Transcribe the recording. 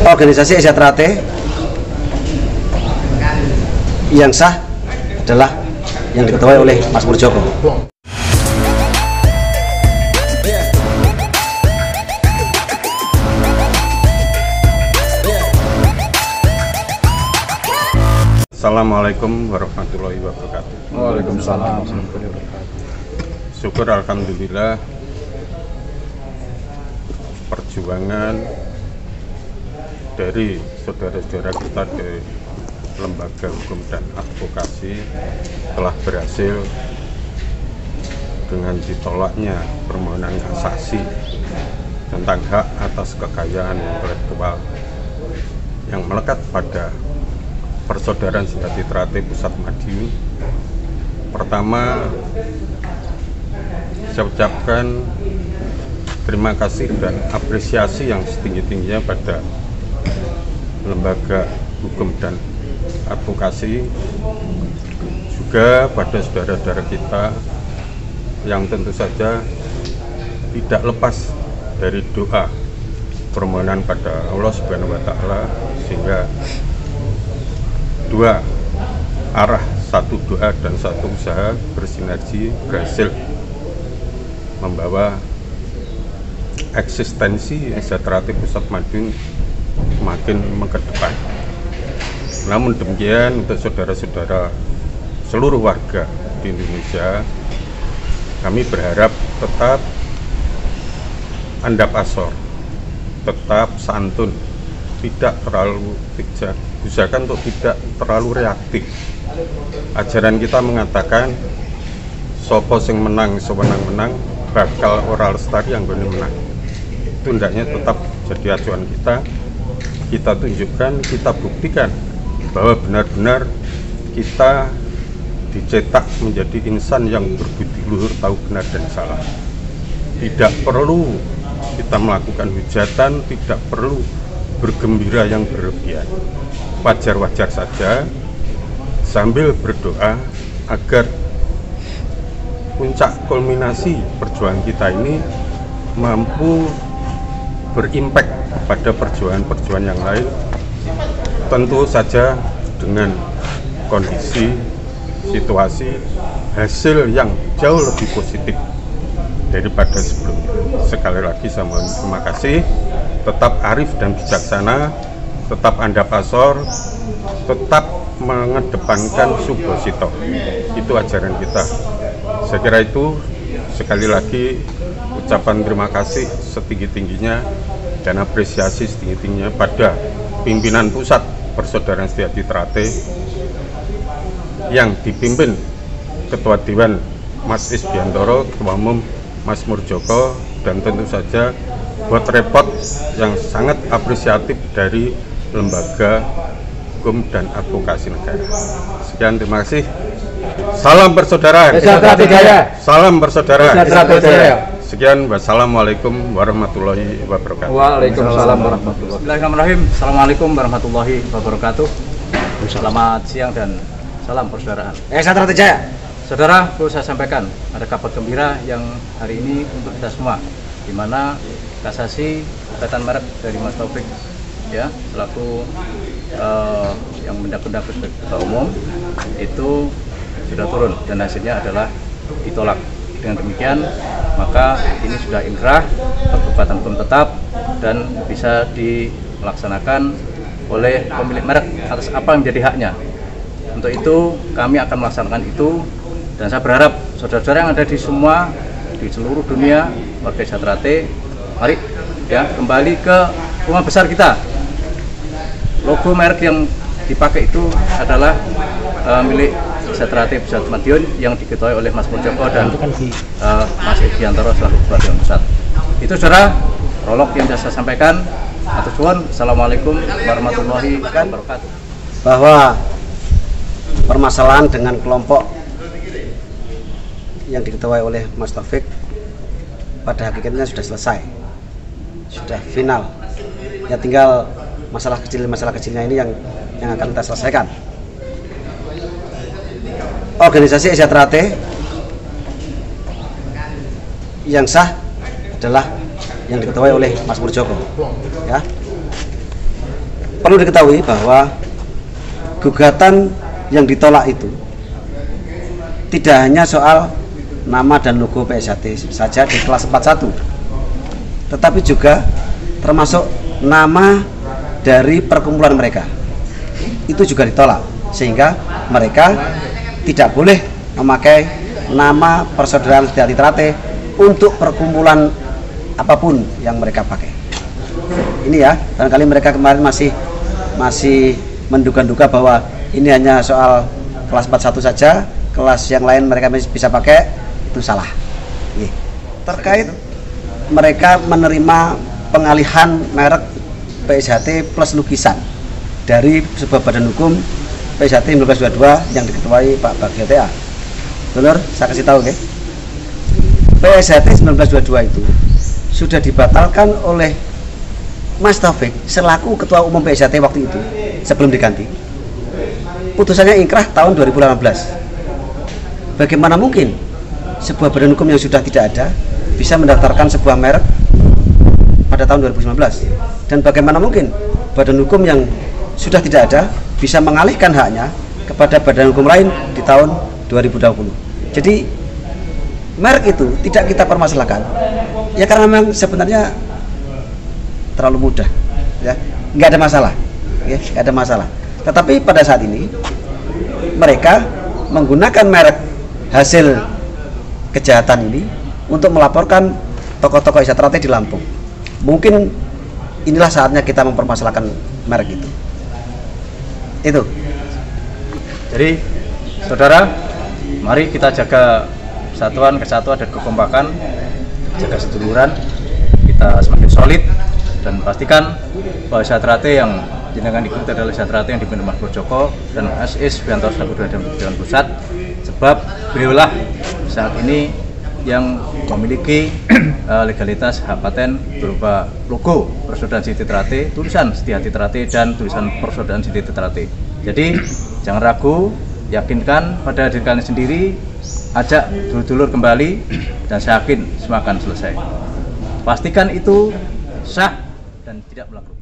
Organisasi Sejahtera yang sah adalah yang diketuai oleh Mas Murjoko. Assalamualaikum warahmatullahi wabarakatuh. Waalaikumsalam warahmatullahi wabarakatuh. Syukur alhamdulillah perjuangan dari saudara-saudara kita di Lembaga Hukum dan Advokasi telah berhasil dengan ditolaknya permohonan kasasi tentang hak atas kekayaan intelektual yang melekat pada Persaudaraan Sejahtera Pusat Madiun. Pertama, saya ucapkan terima kasih dan apresiasi yang setinggi-tingginya pada Lembaga Hukum dan Advokasi, juga pada saudara-saudara kita yang tentu saja tidak lepas dari doa permohonan pada Allah Subhanahu wa Ta'ala, sehingga dua arah, satu doa dan satu usaha bersinergi berhasil membawa eksistensi Sejahtera Pusat Madiun makin mengedepan. Namun demikian, untuk saudara-saudara seluruh warga di Indonesia, kami berharap tetap andap asor, tetap santun, tidak terlalu usahakan untuk tidak terlalu reaktif. Ajaran kita mengatakan sopo sing menang sewenang-wenang bakal ora lestari yang menang. Itu hendaknya tetap jadi acuan kita tunjukkan, kita buktikan bahwa benar-benar kita dicetak menjadi insan yang berbudi luhur, tahu benar dan salah. Tidak perlu kita melakukan hujatan, tidak perlu bergembira yang berlebihan. Wajar-wajar saja sambil berdoa agar puncak kulminasi perjuangan kita ini mampu berimpact pada perjuangan-perjuangan yang lain, tentu saja dengan kondisi situasi hasil yang jauh lebih positif daripada sebelumnya. Sekali lagi saya mohon terima kasih, tetap arif dan bijaksana, tetap andap asor, tetap mengedepankan subhosito. Itu ajaran kita. Saya kira itu, sekali lagi ucapan terima kasih setinggi-tingginya dan apresiasi setinggi-tingginya pada pimpinan pusat Persaudaraan Sejahtera yang dipimpin Ketua Dewan Mas Isbiantoro, Ketua Umum Mas Murjoko, dan tentu saja buat repot yang sangat apresiatif dari Lembaga Hukum dan Advokasi Negara. Sekian, terima kasih. Salam persaudaraan. Salam persaudaraan. Sekian, wassalamualaikum warahmatullahi wabarakatuh. Waalaikumsalam warahmatullahi wabarakatuh. Bismillahirrahmanirrahim. Assalamualaikum warahmatullahi wabarakatuh. Selamat siang dan salam persaudaraan. Sejahtera Jaya. Saudara, perlu saya sampaikan ada kabar gembira yang hari ini untuk kita semua, di mana kasasi gugatan merek dari Mas Taufik, ya, selaku yang mendapat Ketua Umum itu sudah turun dan hasilnya adalah ditolak. Dengan demikian, maka ini sudah inkrah, pergugatan hukum tetap dan bisa dilaksanakan oleh pemilik merek atas apa yang menjadi haknya. Untuk itu kami akan melaksanakan itu, dan saya berharap saudara-saudara yang ada di seluruh dunia, warga Sejahtera, mari ya kembali ke rumah besar kita. Logo merek yang dipakai itu adalah milik Sejahtera Pusat Madiun yang diketuai oleh Mas Murjoko dan Mas Isbiantoro selaku Ketua Dewan Pusat. Itu saudara, prolog yang saya sampaikan. Atur nuwun. Assalamualaikum warahmatullahi wabarakatuh. Bahwa permasalahan dengan kelompok yang diketuai oleh Mas Taufik pada hakikatnya sudah selesai, sudah final. Ya tinggal masalah kecilnya ini yang akan kita selesaikan. Organisasi Sejahtera yang sah adalah yang diketuai oleh Mas Murjoko, ya. perlu diketahui bahwa gugatan yang ditolak itu tidak hanya soal nama dan logo PSHT saja di kelas 41, tetapi juga termasuk nama dari perkumpulan mereka. Itu juga ditolak, sehingga mereka tidak boleh memakai nama Persaudaraan Setiati Trate untuk perkumpulan apapun yang mereka pakai. Ini ya, barangkali mereka kemarin masih menduga-duga bahwa ini hanya soal kelas 41 saja, kelas yang lain mereka bisa pakai, itu salah. Terkait mereka menerima pengalihan merek PSHT plus lukisan dari sebuah badan hukum PSHT 1922 yang diketuai Pak Bagio TA. Benar, saya kasih tahu, okay? PSHT 1922 itu sudah dibatalkan oleh Mas Taufik selaku Ketua Umum PSHT waktu itu sebelum diganti. Putusannya ingkrah tahun 2018. Bagaimana mungkin sebuah badan hukum yang sudah tidak ada bisa mendaftarkan sebuah merek pada tahun 2019? Dan bagaimana mungkin badan hukum yang sudah tidak ada bisa mengalihkan haknya kepada badan hukum lain di tahun 2020? Jadi merek itu tidak kita permasalahkan ya, karena memang sebenarnya terlalu mudah ya, nggak ada masalah ya, nggak ada masalah. Tetapi pada saat ini mereka menggunakan merek hasil kejahatan ini untuk melaporkan tokoh-tokoh Trate di Lampung. Mungkin inilah saatnya kita mempermasalahkan merek itu. Jadi saudara, mari kita jaga persatuan, kesatuan dan kekompakan, jaga seduluran, kita semakin solid dan pastikan bahwa Trate yang jenengan ikuti adalah Trate yang dipimpin Mas Joko dan SS Bianto selaku Dewan Pusat, sebab beliaulah saat ini yang memiliki legalitas hak paten berupa logo Persaudaraan Setiati Trate, tulisan Setiati Trate dan tulisan Persaudaraan Setiati Trate. Jadi jangan ragu, yakinkan pada diri kalian sendiri, ajak dulur-dulur kembali, dan saya yakin semua akan selesai. Pastikan itu sah dan tidak berlaku.